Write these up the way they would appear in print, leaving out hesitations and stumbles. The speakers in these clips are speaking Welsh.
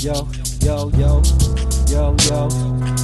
Yo, yo, yo, yo, yo,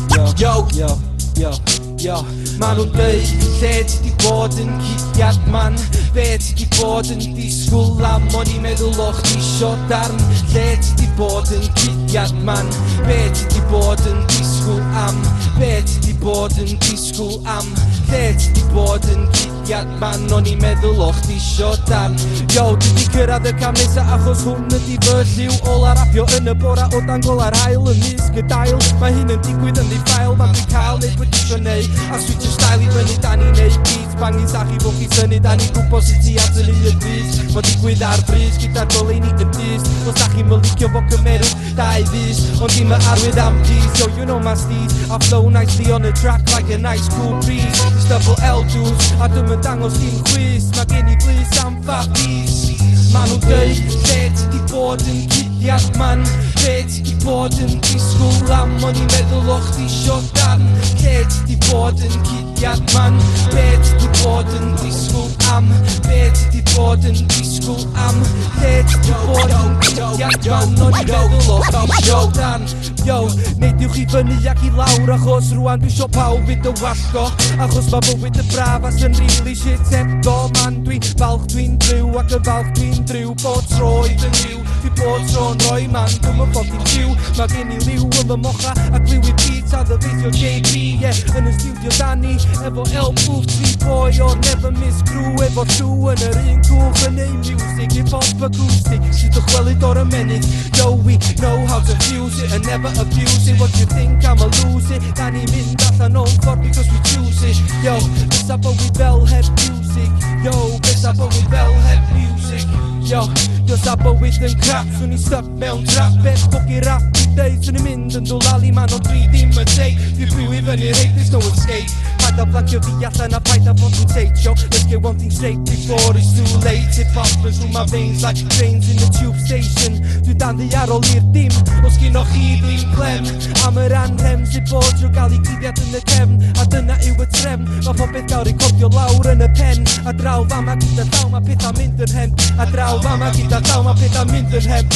yo, Yo. yo, yo, yo. Man und ich, seht die Boden, kiet man. Weet die Boden, die skulam, money meduloch, die shotarn. Seht die Boden, kiet man. Weet die Boden, die skulam. Weet die Boden, die skulam. Seht die Boden, kiet man, money meduloch, die shotarn. Yo, die kera camisa, achos hunde, die versiu. Ola rapio, in bora, o tangola, heilen, is geteilt. Maar hinnen die kwitten die feil, want ik haal dit petitionee. Als switcher style, ben ik aan die beats. Bang is agi, wok is er niet aan die compositie, als er niet het is. Want ik weet daar fris, kiet daar wel niet het is. Dan zag je me liedje, wokken met op, daar is. Want in mijn arm with am peace, yo, you know my steez. I flow nicely on the track like a nice cool breeze. This double L juice, I do mijn tangos in quiz. Maar geen niet please, I'm fakkies. Man und ich, seht die Boden, kiet man. Seht die Boden, die skulam, money meduloch, die shotarn. Seht die Boden, kiet man. Seht die Boden, die skulam. Seht die Boden, die skulam. Seht die Boden, kiet man, money meduloch, die shotarn. Yo, need you given ni jaki Laura, gos ruan du shop hou with the wasko. Agos babo with the bravas and really shit set go man twin, valk twin drew, ak valk twin drew, pots roy the new. Die pots on roy man, do me fucking chill. Maar in die leeuw en we mocha, ik wil with pizza, the video JP, yeah. En een studio Danny, ever elk move, sweet boy, or never miss crew, ever two en er in cool, gename music, hip hop acoustic, zit toch wel in door een minute. Yo, we know how to fuse it and never abuse it. What you think I'ma lose it? Danny min dat aan known for because we choose it. Yo, best up we wel het music. Yo, best up we wel het music. Yo, yo sappo with een krap, zo niet stuk met een trap. Best fucking rap, deze de minden, door Ali man op 3 die me take. Die view even in hate, there's no escape. Fight up like your Vias and I fight up on some stage, yo. Let's get one thing straight before it's too late. Hip hop runs through my veins like trains in the tube station. Du dan de jaar al hier dim, misschien nog hier in klem. Ammer aan hem, zit boord, zo gal ik die in de kem. Hadden na uw het rem, maar van pit kou ik op je lauren een pen. A trouw van maak ik dat touw, maar pit aan minder hem. A trouw van maak ik dat touw, maar pit aan minder hem.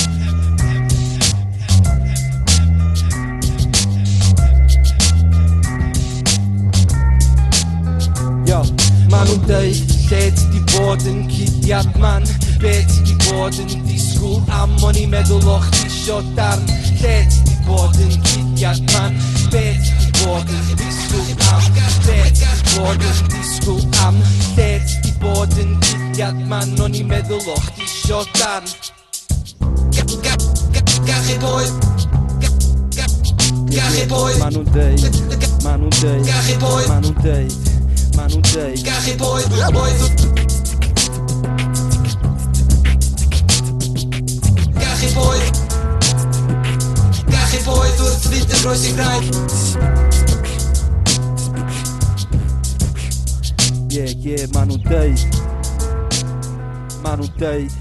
Yo, man und ich, seht die Boden, kiet man. Weet die Boden, die school am, money meduloch, die shotarn. Seht die Boden, kiet man. Weet die Boden, die school am. Seht die Boden, die school am. Seht die Boden, kiet man, money meduloch, die shotarn. Gage boy. Gage boy. Man und ich, man und ich, Gage boy. Man und ich. Man und ich, Gage boy, boy. Gage boy. Gage boy, door het witte roosje krijg. Yeah, yeah, man und ich. Man und ich.